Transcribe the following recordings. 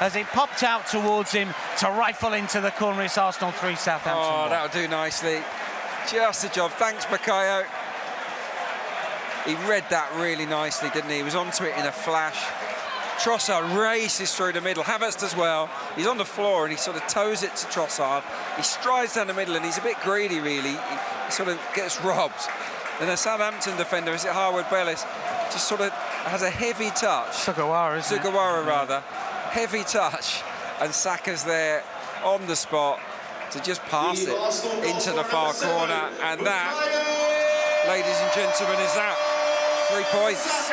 as it popped out towards him to rifle into the corner. It's Arsenal 3, Southampton 1. Oh, that'll do nicely. Just the job. Thanks, Bergkamp. He read that really nicely, didn't he? He was onto it in a flash. Trossard races through the middle. Havertz as well. He's on the floor and he sort of toes it to Trossard. He strides down the middle and he's a bit greedy, really. He sort of gets robbed. And the Southampton defender, is it Harwood Bellis, just sort of has a heavy touch. Sugawara, rather. Heavy touch. And Saka's there on the spot to just pass it into the far corner. And that, ladies and gentlemen, is that. 3 points.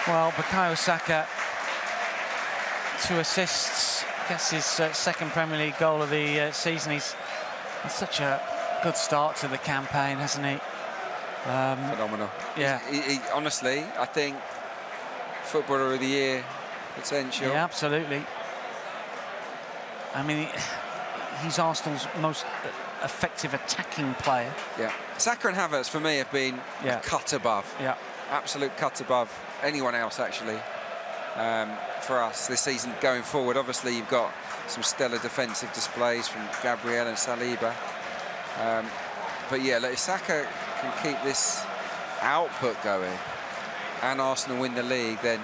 Well, Bukayo Saka, 2 assists, gets his second Premier League goal of the season. He's had such a good start to the campaign, hasn't he? Phenomenal. Yeah. He, honestly, I think Footballer of the Year potential. Yeah, absolutely. I mean, he's Arsenal's most effective attacking player. Yeah. Saka and Havertz, for me, have been a cut above. Yeah. Absolute cut above anyone else, actually, for us this season going forward. Obviously, you've got some stellar defensive displays from Gabriel and Saliba. But yeah, if Saka can keep this output going and Arsenal win the league, then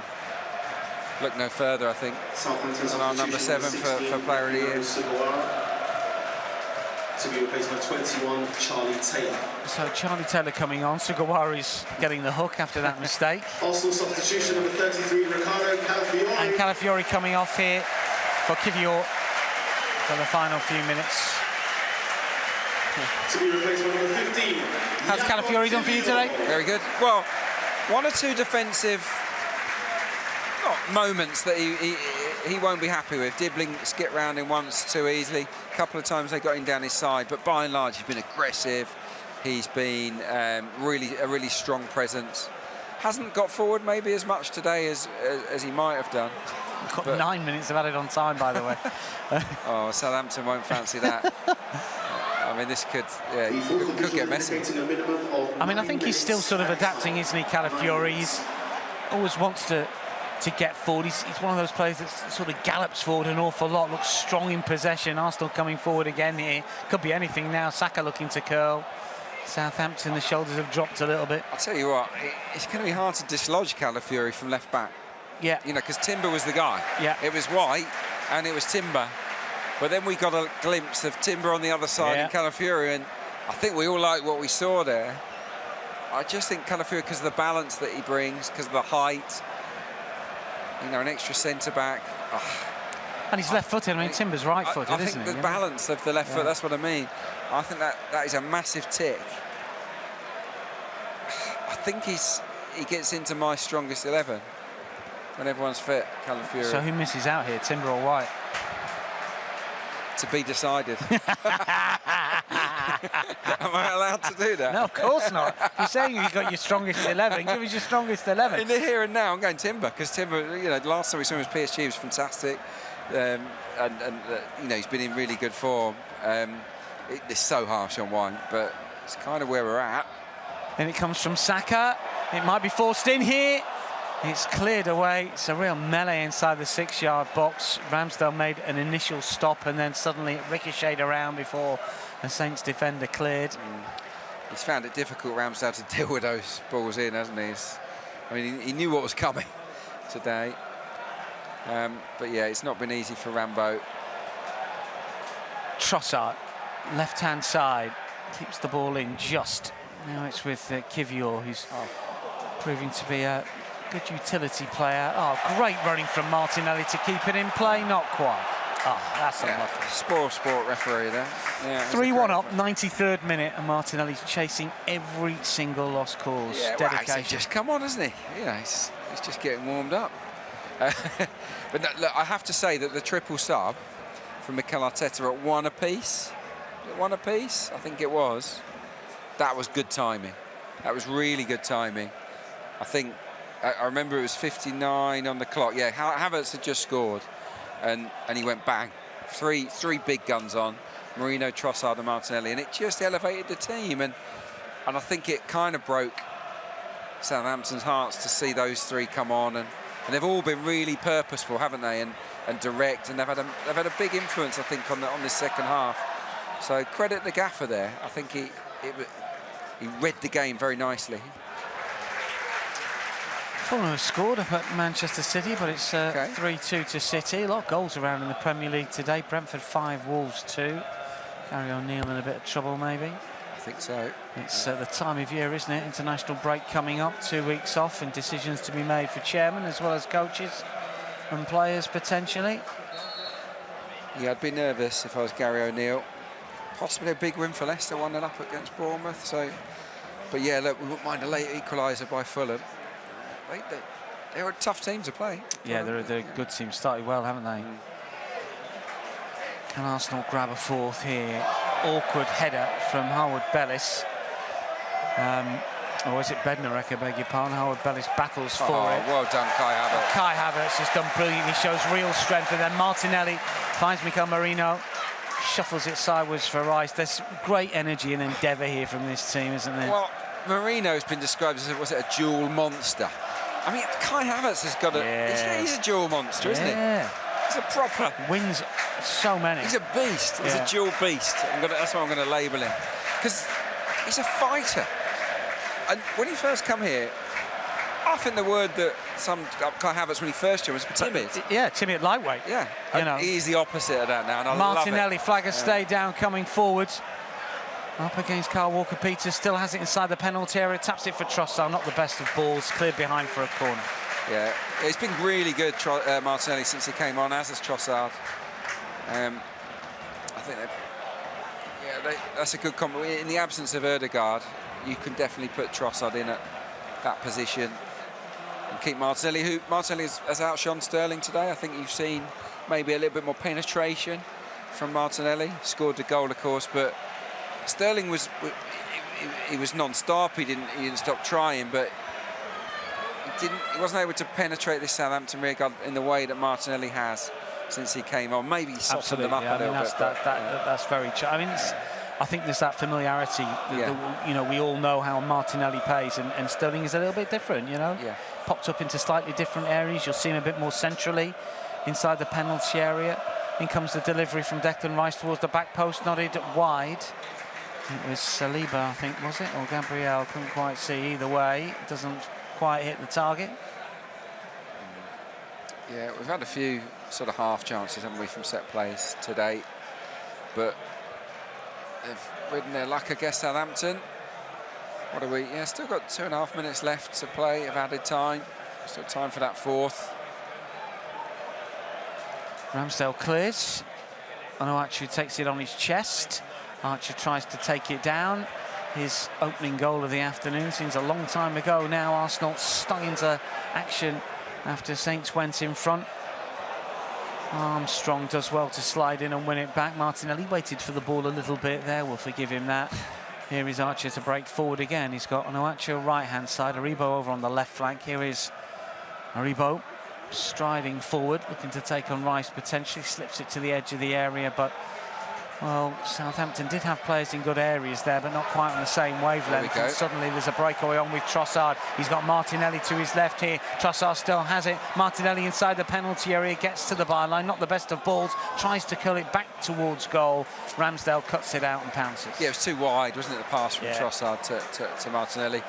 look no further, I think, than our number 7 for Player of the Year. To be replaced by 21, Charlie Taylor. So Charlie Taylor coming on. Sugawari's getting the hook after that mistake. Arsenal substitution number 33, Ricardo Calafiori. And Calafiori coming off here for Kivior for the final few minutes. To be replaced by number 15. How's Calafiori done for you today? Very good. Well, 1 or 2 defensive moments that he won't be happy with. Dibbling skip round him once too easily. A couple of times they got him down his side, but by and large he's been aggressive. He's been a really strong presence. Hasn't got forward maybe as much today as he might have done. Got 9 minutes of added on time, by the way. Oh, Southampton won't fancy that. I mean, this could get messy. I mean, I think he's still sort of adapting, isn't he, Calafiori? He's always wants to get forward. He's one of those players that sort of gallops forward an awful lot, looks strong in possession. Arsenal coming forward again here. Could be anything now. Saka looking to curl. Southampton, the shoulders have dropped a little bit. I'll tell you what, it's going to be hard to dislodge Calafiori from left back. Yeah. You know, because Timber was the guy. Yeah. It was White and it was Timber. But then we got a glimpse of Timber on the other side and Calafiori, and I think we all like what we saw there. I just think Calafiori, because of the balance that he brings, because of the height, you know, an extra centre-back. And he's left-footed. I mean, Timber's right-footed, isn't he? I think the balance of the left foot, that's what I mean. I think that is a massive tick. I think he gets into my strongest 11 when everyone's fit, Calafiori. So who misses out here, Timber or White? To be decided. Am I allowed to do that? No, of course not. You're saying you've got your strongest 11. Give us your strongest 11. In the here and now, I'm going Timber, because Timber, you know, the last time we saw him was PSG, he was fantastic. And you know, he's been in really good form. It's so harsh on White, but it's kind of where we're at. And it comes from Saka. It might be forced in here. It's cleared away. It's a real melee inside the 6-yard box. Ramsdale made an initial stop and then suddenly it ricocheted around before the Saints defender cleared. He's found it difficult, Ramsdale, to deal with those balls in, hasn't he? I mean, he knew what was coming today. But yeah, it's not been easy for Rambo. Trossard, left-hand side, keeps the ball in just. Now it's with Kivior, who's proving to be a good utility player. Oh, great running from Martinelli to keep it in play. Not quite. Oh, that's unlucky. Spoil sport referee there. Yeah, 3-1 up, 93rd minute, and Martinelli's chasing every single lost cause. Yeah, dedication. well, he's just come on, hasn't he? You know, he's just getting warmed up. But no, look, I have to say that the triple sub from Mikel Arteta at 1 apiece, I think it was. That was good timing. That was really good timing. I think. I remember it was 59 on the clock. Yeah, Havertz had just scored, and he went bang. Three big guns on, Marino, Trossard and Martinelli, and it just elevated the team. And I think it kind of broke Southampton's hearts to see those 3 come on and and they've all been really purposeful, haven't they, and direct, and they've had a big influence, I think, on this second half. So credit the gaffer there. I think he read the game very nicely. Fulham have scored up at Manchester City, but it's 3-2 to City. A lot of goals around in the Premier League today. Brentford 5, Wolves 2. Gary O'Neill in a bit of trouble, maybe. I think so. It's the time of year, isn't it? International break coming up, 2 weeks off, and decisions to be made for chairman as well as coaches and players potentially. Yeah, I'd be nervous if I was Gary O'Neill. Possibly a big win for Leicester, 1-0 up against Bournemouth. So, but yeah, look, we wouldn't mind a late equaliser by Fulham. They're a tough team to play. Yeah, they're a good team. Started well, haven't they? Can Arsenal grab a fourth here? Awkward header from Howard Bellis. Or is it Bednarek, I beg your pardon? Howard Bellis battles for it. Well done, Kai Havertz. Kai Havertz has done brilliantly, shows real strength, and then Martinelli finds Mikel Merino, shuffles it sideways for Rice. There's great energy and endeavour here from this team, isn't there? Well, Merino's been described as, was it a dual monster? I mean, Kai Havertz has got he's a dual monster, isn't he? He's a proper... Wins so many. He's a beast. He's a dual beast. That's what I'm going to label him. Because he's a fighter. And when he first come here, I think the word that Kai Havertz when he first joined was timid. Yeah, timid lightweight. Yeah, you know. He's the opposite of that now, and I Martinelli, love it. flag has stayed down, coming forwards. Up against Kyle Walker-Peters, still has it inside the penalty area, taps it for Trossard, not the best of balls, cleared behind for a corner. Yeah, it's been really good, Martinelli, since he came on, as has Trossard. I think that's a good compliment. In the absence of Ødegaard, you can definitely put Trossard in at that position and keep Martinelli. Martinelli has outshone Sterling today. I think you've seen maybe a little bit more penetration from Martinelli. Scored the goal, of course, but Sterling was non-stop. He didn't stop trying, but he wasn't able to penetrate this Southampton rear guard in the way that Martinelli has since he came on. Maybe he softened them up a little bit. That's very true. I mean, I think there's that familiarity. You know, we all know how Martinelli plays, and Sterling is a little bit different. You know, popped up into slightly different areas. You'll see him a bit more centrally inside the penalty area. In comes the delivery from Declan Rice towards the back post, nodded wide. It was Saliba, I think, was it? Or Gabriel, couldn't quite see. Either way, it doesn't quite hit the target. Yeah, we've had a few sort of half chances, haven't we, from set plays today. But they've ridden their luck, I guess, Southampton. What are we? Yeah, still got 2.5 minutes left to play of added time. Still time for that fourth. Ramsdale clears. Onuachu takes it on his chest. Archer tries to take it down. His opening goal of the afternoon seems a long time ago now. Arsenal stung into action after Saints went in front. Armstrong does well to slide in and win it back. Martinelli waited for the ball a little bit there. We'll forgive him that. Here is Archer to break forward again. He's got Onuachu right-hand side. Aribo over on the left flank. Here is Aribo striding forward, looking to take on Rice potentially. Slips it to the edge of the area, but... well, Southampton did have players in good areas there, but not quite on the same wavelength. And suddenly there's a breakaway on with Trossard. He's got Martinelli to his left here. Trossard still has it. Martinelli inside the penalty area, gets to the byline. Not the best of balls. Tries to curl it back towards goal. Ramsdale cuts it out and pounces. Yeah, it was too wide, wasn't it, the pass from Trossard to Martinelli.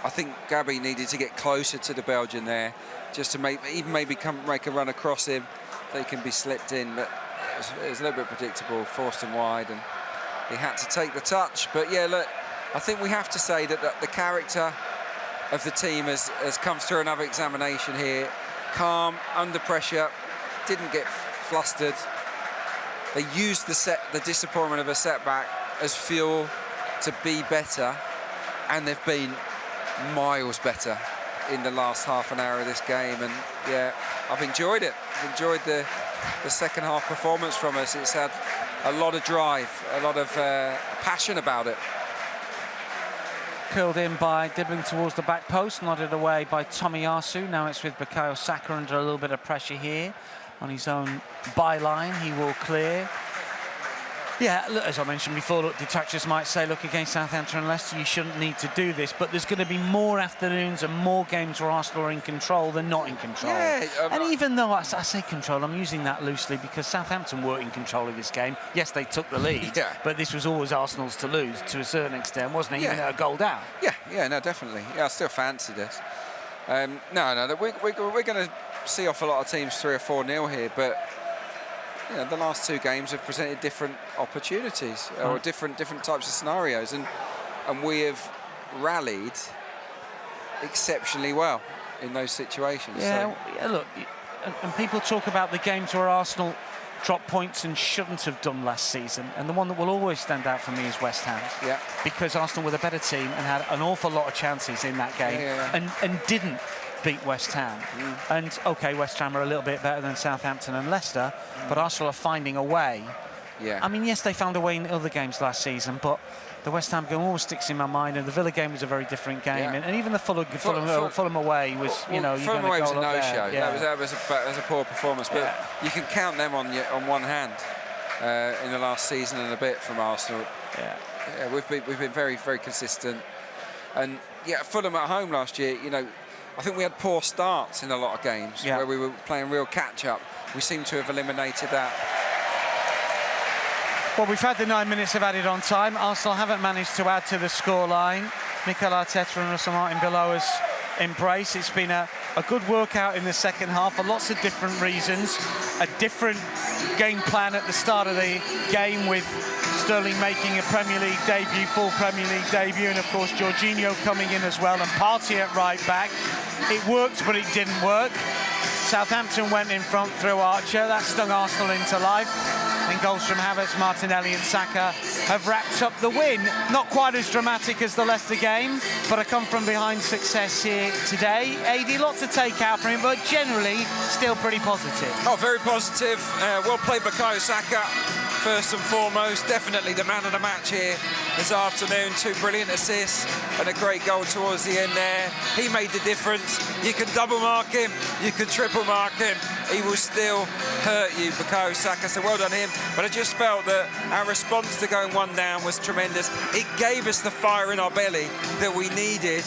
I think Gabby needed to get closer to the Belgian there, just to make a run across him. They can be slipped in, but it was a little bit predictable, forced him wide, and he had to take the touch. But yeah, look, I think we have to say that the character of the team has come through another examination here. Calm, under pressure, didn't get flustered. They used the disappointment of a setback as fuel to be better, and they've been miles better in the last half an hour of this game. And yeah, I've enjoyed it. I've enjoyed the second half performance from us. It's had a lot of drive, a lot of passion about it. Curled in by dribbling towards the back post, nodded away by Tomiyasu. Now it's with Bukayo Saka under a little bit of pressure here on his own byline. He will clear. Yeah, look, as I mentioned before, look, detractors might say, look, against Southampton and Leicester, you shouldn't need to do this, but there's going to be more afternoons and more games where Arsenal are in control than not in control. Yeah, and even though I say control, I'm using that loosely because Southampton were in control of this game. Yes, they took the lead, but this was always Arsenal's to lose to a certain extent, wasn't it? Even at a goal down. Yeah, no, definitely. Yeah, I still fancy this. No, we're going to see off a lot of teams 3 or 4-0 here, but you know, the last 2 games have presented different opportunities or different types of scenarios, and we have rallied exceptionally well in those situations. Yeah, look, and people talk about the games where Arsenal dropped points and shouldn't have done last season, and the one that will always stand out for me is West Ham. Yeah. Because Arsenal were the better team and had an awful lot of chances in that game and didn't beat West Ham. And okay, West Ham are a little bit better than Southampton and Leicester, but Arsenal are finding a way. I mean, yes, they found a way in other games last season, but the West Ham game always sticks in my mind, and the Villa game was a very different game, and even the Fulham away was, you know, Fulham away was a no-show. That was a poor performance, but you can count them on one hand in the last season and a bit from Arsenal. We've been very, very consistent, and Fulham at home last year, you know, I think we had poor starts in a lot of games where we were playing real catch-up. We seem to have eliminated that. Well, we've had the 9 minutes of added on time. Arsenal haven't managed to add to the scoreline. Mikel Arteta and Russell Martin below us embrace. It's been a good workout in the second half for lots of different reasons. A different game plan at the start of the game with Sterling making a Premier League debut, full Premier League debut, and of course Jorginho coming in as well, and Partey at right back. It worked, but it didn't work. Southampton went in front through Archer. That stung Arsenal into life. And goals from Havertz, Martinelli and Saka have wrapped up the win. Not quite as dramatic as the Leicester game, but a come-from-behind success here today. AD, lot to take out from him, but generally still pretty positive. Oh, very positive. Well played Bukayo Saka, first and foremost. Definitely the man of the match here this afternoon. 2 brilliant assists and a great goal towards the end there. He made the difference. You can double mark him, you can triple mark him. He will still hurt you, Bukayo Saka, so well done him. But I just felt that our response to going 1 down was tremendous. It gave us the fire in our belly that we needed.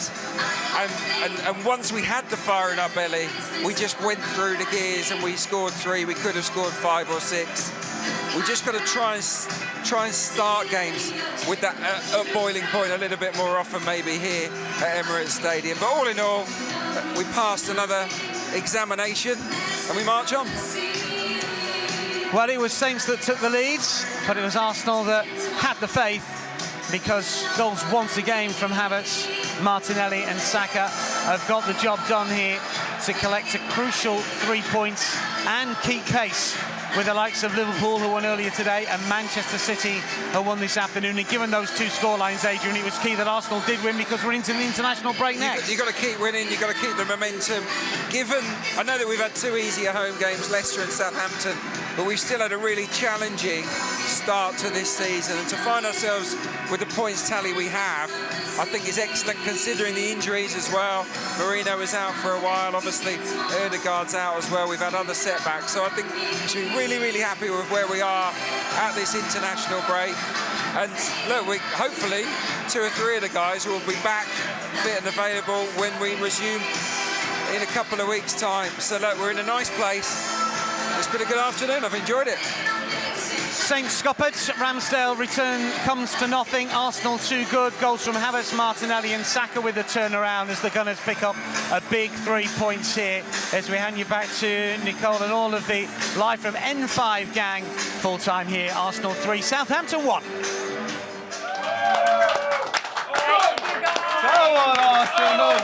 And once we had the fire in our belly, we just went through the gears and we scored 3. We could have scored 5 or 6. We just got to try and start games with that at boiling point a little bit more often maybe here at Emirates Stadium. But all in all, we passed another examination and we march on. Well, it was Saints that took the leads, but it was Arsenal that had the faith, because goals once again from Havertz, Martinelli and Saka have got the job done here to collect a crucial 3 points and keep pace with the likes of Liverpool, who won earlier today, and Manchester City, who won this afternoon. And given those 2 scorelines, Adrian, it was key that Arsenal did win, because we're into the international break next. You've got to keep winning, you've got to keep the momentum. I know that we've had 2 easier home games, Leicester and Southampton, but we've still had a really challenging start to this season, and to find ourselves with the points tally we have, I think is excellent, considering the injuries as well. Marino is out for a while, obviously Ødegaard's out as well. We've had other setbacks, so I think we should be really, really happy with where we are at this international break. And look, hopefully 2 or 3 of the guys will be back fit and available when we resume in a couple of weeks' time. So look, we're in a nice place. It's been a good afternoon, I've enjoyed it. Saints scuppered, Ramsdale return comes to nothing. Arsenal 2 good, goals from Havertz, Martinelli and Saka with a turnaround as the Gunners pick up a big 3 points here. As we hand you back to Nicole and all of the live from N5 gang, full time here, Arsenal 3, Southampton 1. Come on, Arsenal!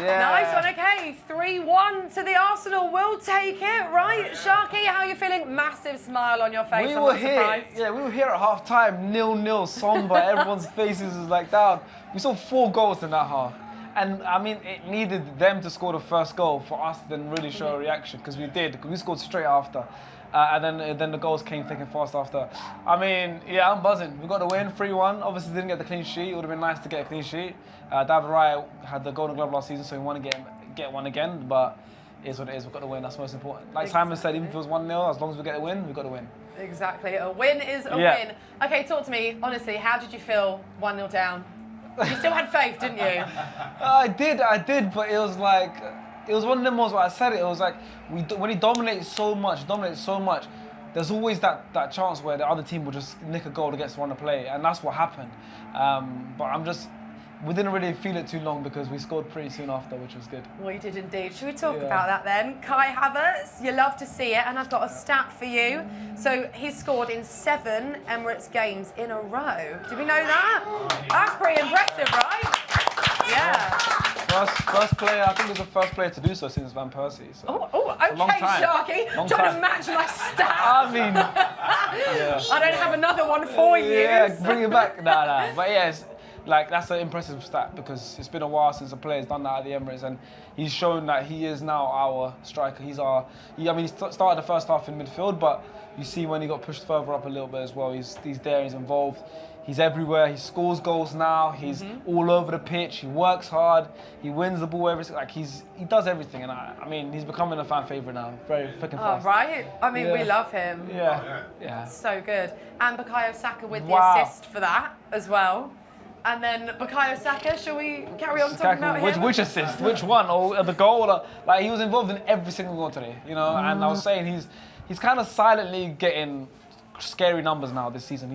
Nice one, okay. 3-1 to the Arsenal. We'll take it, right? Sharky, how are you feeling? Massive smile on your face. I'm not surprised. Yeah, we were here at half-time, 0-0, somber. Everyone's faces was like down. We saw 4 goals in that half. And, I mean, it needed them to score the first goal for us to then really show a reaction, because we did. Because we scored straight after. And then the goals came thick and fast after. I mean, yeah, I'm buzzing. We got the win, 3-1. Obviously, didn't get the clean sheet. It would have been nice to get a clean sheet. David Wright had the Golden Glove last season, so we want to get one again. But it is what it is. We've got to win. That's most important. Like Simon said, even if it was 1-0, as long as we get a win, we've got to win. Exactly. A win is a win. Okay, talk to me. Honestly, how did you feel 1-0 down? You still had faith, didn't you? I did, but it was like, it was one of them ones where I said it was like, when he dominates so much, there's always that chance where the other team will just nick a goal against one to play, and that's what happened. But we didn't really feel it too long because we scored pretty soon after, which was good. We did indeed. Should we talk about that then? Kai Havertz, you love to see it, and I've got a stat for you. So he's scored in 7 Emirates games in a row. Did we know that? That's pretty impressive, right? Yeah. First player, I think he's the first player to do so since Van Persie. So. Okay, Sharky. Trying to match my stat. I mean, I don't have another one for you. Yeah, bring it back. Nah. But yeah, that's an impressive stat because it's been a while since a player's done that at the Emirates, and he's shown that he is now our striker. He started the first half in midfield, but you see when he got pushed further up a little bit as well, he's there, he's involved. He's everywhere. He scores goals now. He's all over the pitch. He works hard. He wins the ball he does everything, and I mean, he's becoming a fan favorite now. Very freaking fast. Oh, right. I mean, we love him. Yeah. So good. And Bukayo Saka with the assist for that as well. And then Bukayo Saka, shall we carry on talking about him? Which assist? Which one? Or the goal? Like, he was involved in every single goal today, you know. And I was saying he's kind of silently getting scary numbers now this season.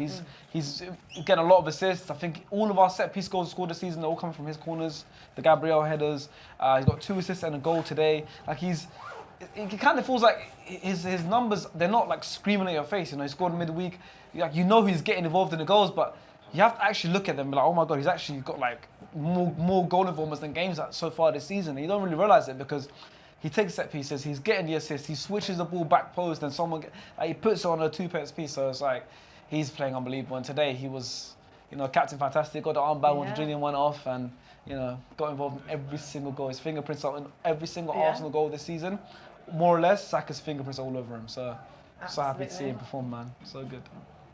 He's getting a lot of assists. I think all of our set-piece goals scored this season, they're all coming from his corners, the Gabriel headers. He's got 2 assists and a goal today. Like, it kind of feels like his numbers, they're not like screaming at your face. You know, he scored midweek. Like, you know he's getting involved in the goals, but you have to actually look at them and be like, oh my God, he's actually got like more goal involvements than games so far this season. And you don't really realise it because he takes set pieces, he's getting the assist, he switches the ball back post, and he puts it on a 2-pace piece. So it's like, he's playing unbelievable. And today he was, you know, captain fantastic, got the armband when Virginia went off, and, you know, got involved in every single goal. His fingerprints are in every single Arsenal goal this season. More or less, Saka's fingerprints are all over him. So happy to see him perform, man. So good.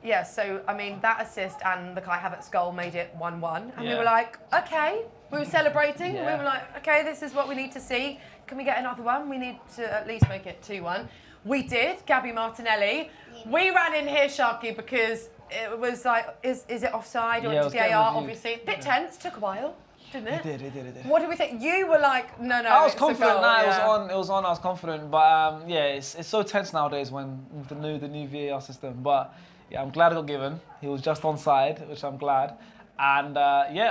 Yeah, so, I mean, that assist and the Kai Havertz goal made it 1-1. And we were like, okay. We were celebrating. We were like, okay, this is what we need to see. Can we get another one? We need to at least make it 2-1. We did. Gabby Martinelli. We ran in here, Sharky, because it was like, is it offside or into VAR? Obviously. A bit tense. Took a while, didn't it? It did. What did we think? You were like, no. I was confident. It was on. I was confident. But it's so tense nowadays with the new VAR system. But yeah, I'm glad it got given. He was just onside, which I'm glad. And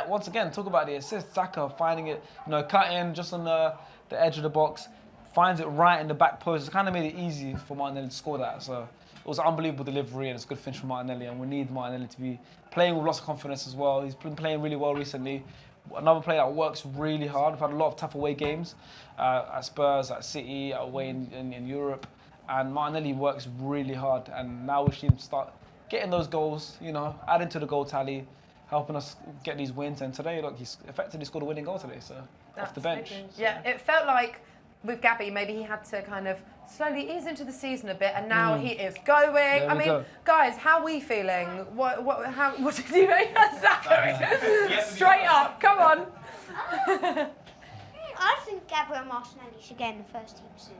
once again, talk about the assist. Saka finding it, you know, cutting just on the edge of the box, finds it right in the back post. It kind of made it easy for Martinelli to score that. So it was an unbelievable delivery, and it's a good finish from Martinelli. And we need Martinelli to be playing with lots of confidence as well. He's been playing really well recently. Another player that works really hard. We've had a lot of tough away games at Spurs, at City, away in Europe. And Martinelli works really hard. And now we see him start getting those goals, you know, adding to the goal tally, helping us get these wins. And today, look, he's effectively scored a winning goal today, so off the bench. Yeah, it felt like with Gabby, maybe he had to kind of slowly ease into the season a bit, and now he is going. I mean, guys, how are we feeling? What did you make? Straight up, come on. I think Gabriel Martinelli should get in the first team soon.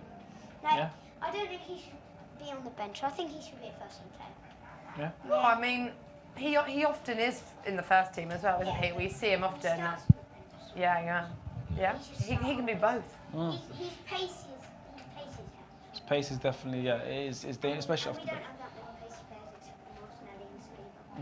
I don't think he should be on the bench. I think he should be a first team player. Yeah. Well, I mean, he often is in the first team as well, isn't he? We see him often. Yeah. He can do both. His pace is His pace is definitely, it's dangerous, especially off the bench. We don't have that many pacey players except for Martinelli and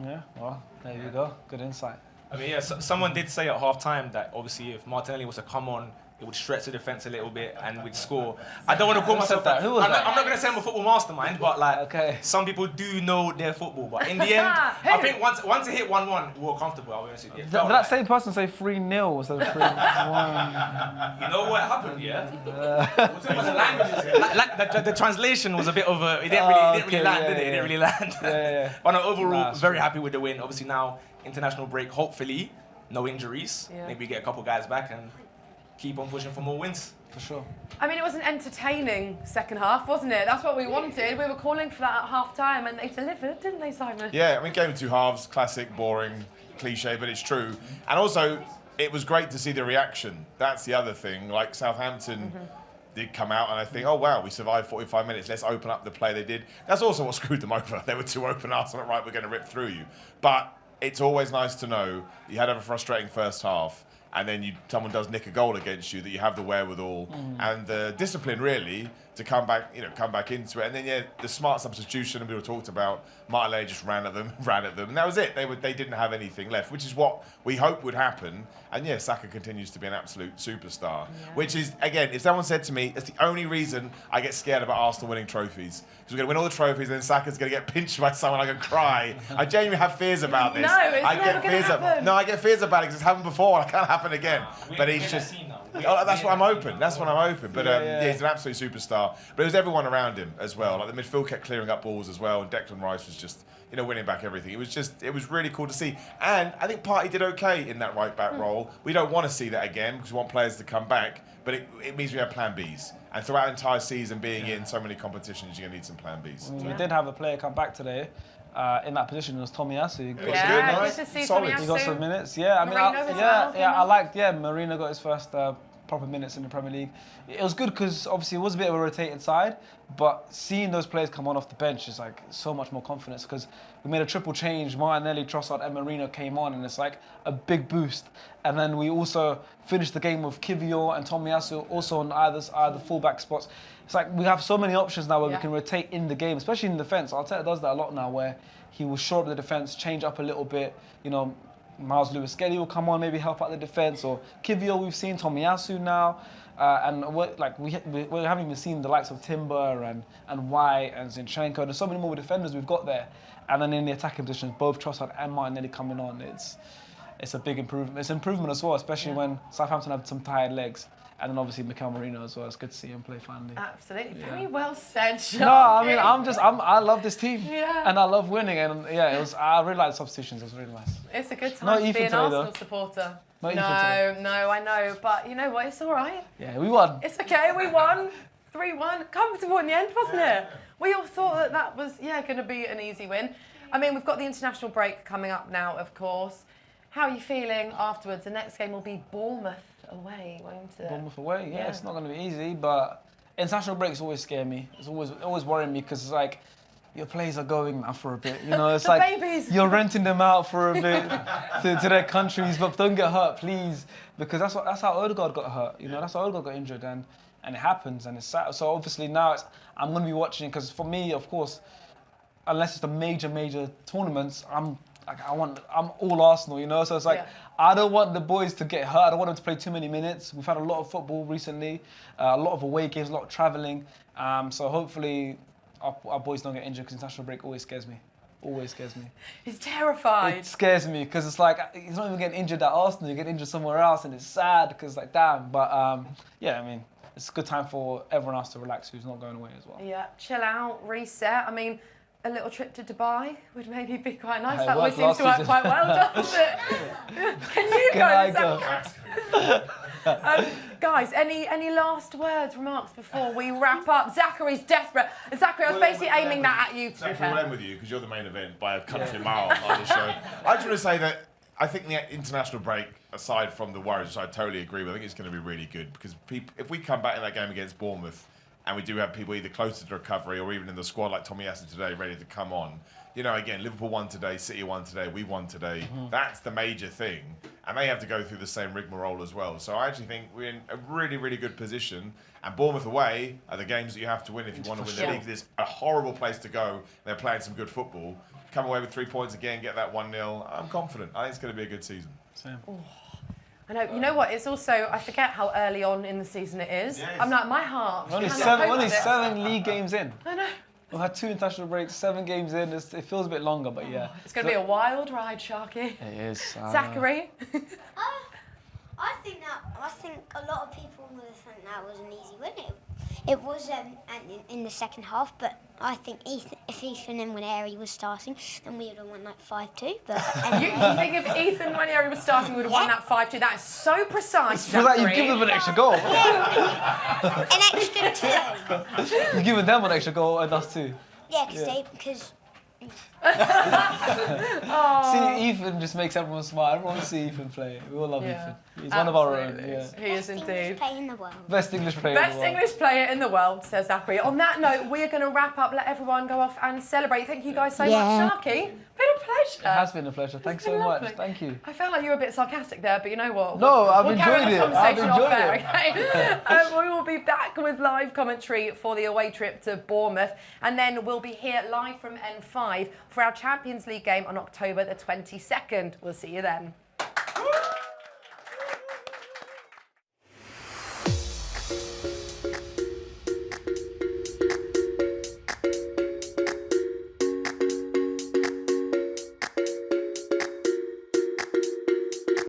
Saliba. Yeah, well, there you go. Good insight. I mean, someone did say at half-time that obviously if Martinelli was to come on, it would stretch the defence a little bit and we'd score. I don't want to call myself that. Who was that? I'm not going to say I'm a football mastermind, but like some people do know their football. But in the end, I think once it hit 1-1, we were comfortable. I'll be honest with you. Did that same person say 3-0 instead of 3-1? You know what happened, yeah? The translation was a bit of a... It didn't really land, did it? It didn't really land. But no, overall, very happy with the win. Obviously now, international break, hopefully, no injuries. Maybe we get a couple guys back and keep on pushing for more wins. For sure. I mean, it was an entertaining second half, wasn't it? That's what we wanted. We were calling for that at half-time, and they delivered, didn't they, Simon? Yeah, I mean, game of two halves, classic, boring, cliche, but it's true. And also, it was great to see the reaction. That's the other thing. Like Southampton, did come out, and I think, oh wow, we survived 45 minutes. Let's open up the play they did. That's also what screwed them over. They were too open. Arsenal, right, we're going to rip through you. But it's always nice to know you had a frustrating first half, and then someone does nick a goal against you, that you have the wherewithal and the discipline really to come back into it. And then the smart substitution we were talked about. Martinelli just ran at them, and that was it. They didn't have anything left, which is what we hoped would happen. And Saka continues to be an absolute superstar. Which is, again, if someone said to me, it's the only reason I get scared about Arsenal winning trophies, because we're going to win all the trophies, and then Saka's going to get pinched by someone, I can cry. I genuinely have fears about this. No, it's never going to happen. No, I get fears about it because it's happened before, and it can't happen again. But he's just. That's what I'm hoping. That's what I'm hoping. But he's an absolute superstar. But it was everyone around him as well. Like the midfield kept clearing up balls as well, and Declan Rice was just, winning back everything. It was really cool to see. And I think Partey did okay in that right back role. We don't want to see that again because we want players to come back. But it means we have plan Bs. And throughout the entire season, being in so many competitions, you're going to need some plan Bs. We did have a player come back today. In that position, it was Tomiyasu. Good to see Tomiyasu. He got some minutes. Yeah, I liked. Marino got his first proper minutes in the Premier League. It was good because obviously it was a bit of a rotated side, but seeing those players come on off the bench is like so much more confidence because we made a triple change. Martinelli, Trossard, and Marino came on, and it's like a big boost. And then we also finished the game with Kiwior and Tomiyasu also on either fullback spots. It's like we have so many options now where we can rotate in the game, especially in defence. Arteta does that a lot now, where he will shore up the defence, change up a little bit. Miles Lewis-Skelly will come on, maybe help out the defence, or Kiwior we've seen, Tomiyasu now, and we haven't even seen the likes of Timber and Wright and Zinchenko. There's so many more defenders we've got there, and then in the attacking positions, both Trossard and Martinelli coming on. It's a big improvement. It's improvement as well, especially when Southampton have some tired legs. And then obviously Mikel Merino as well. It's good to see him play finally. Absolutely, very well said, Sean. No, I mean I love this team, and I love winning, and I really like the substitutions. It was really nice. It's a good time to be an Arsenal supporter. No, I know, but you know what? It's all right. Yeah, we won. It's okay. We won 3-1, comfortable in the end, wasn't it? We all thought that was going to be an easy win. I mean, we've got the international break coming up now, of course. How are you feeling afterwards? The next game will be Bournemouth away, won't it? Bournemouth away, it's not going to be easy, but international breaks always scare me. It's always worrying me because it's like your players are going now for a bit. It's like babies. You're renting them out for a bit to their countries, but don't get hurt, please, because that's how Odegaard got hurt. That's how Odegaard got injured, and it happens, and it's sad. So obviously now I'm going to be watching because for me, of course, unless it's the major tournaments, I'm all Arsenal, so it's like, I don't want the boys to get hurt. I don't want them to play too many minutes. We've had a lot of football recently, a lot of away games, a lot of travelling. So hopefully our boys don't get injured because international break always scares me. Always scares me. He's terrified. It scares me because it's like, he's not even getting injured at Arsenal, you get injured somewhere else, and it's sad because like, damn. But I mean, it's a good time for everyone else to relax who's not going away as well. Yeah, chill out, reset. I mean, a little trip to Dubai would maybe be quite nice. That always seems to work quite well, doesn't it? Can you go? Guys, any last words, remarks before we wrap up? Zachary's desperate. And Zachary, I was basically aiming that at you, to be fair. We'll end with you because you're the main event by a country mile on the show. I just want to say that I think the international break, aside from the worries, which I totally agree with, I think it's going to be really good because if we come back in that game against Bournemouth, and we do have people either closer to recovery or even in the squad like Tomiyasu today ready to come on. Again, Liverpool won today, City won today, we won today. Mm-hmm. That's the major thing. And they have to go through the same rigmarole as well. So I actually think we're in a really, really good position. And Bournemouth away are the games that you have to win if you want to win the league. It's a horrible place to go. They're playing some good football. Come away with 3 points again, get that 1-0. I'm confident. I think it's going to be a good season. Same. I know. You know what? It's also, I forget how early on in the season it is. Yes. I'm like, my heart. Only 7 league games in. I know. We've had 2 international breaks, 7 games in. It feels a bit longer, but yeah. It's going to be a wild ride, Sharky. It is. Zachary? I think a lot of people would think that was an easy win. It was in the second half, but I think if Ethan and Nwaneri was starting, then we would have won like 5-2. But you think if Ethan Nwaneri was starting, we would have won that 5-2? That is so precise. It like you've given them an extra goal. An extra 2. You've given them an extra goal and us 2. Yeah, because See, Ethan just makes everyone smile. Everyone wants to see Ethan play. We all love Ethan. He's one of our own. Yeah. He is indeed. Best English player in the world. Best English player in the Best world. English player in the world, says Zachary. On that note, we're going to wrap up, let everyone go off and celebrate. Thank you guys so much, Sharky. Been a pleasure. It has been a pleasure. Thanks so much. lovely. Thank you. I felt like you were a bit sarcastic there, but you know what? No, I've we'll carry enjoyed this it. I've conversation off enjoyed air, okay? We will be back with live commentary for the away trip to Bournemouth, and then we'll be here live from N5 for our Champions League game on October the 22nd. We'll see you then.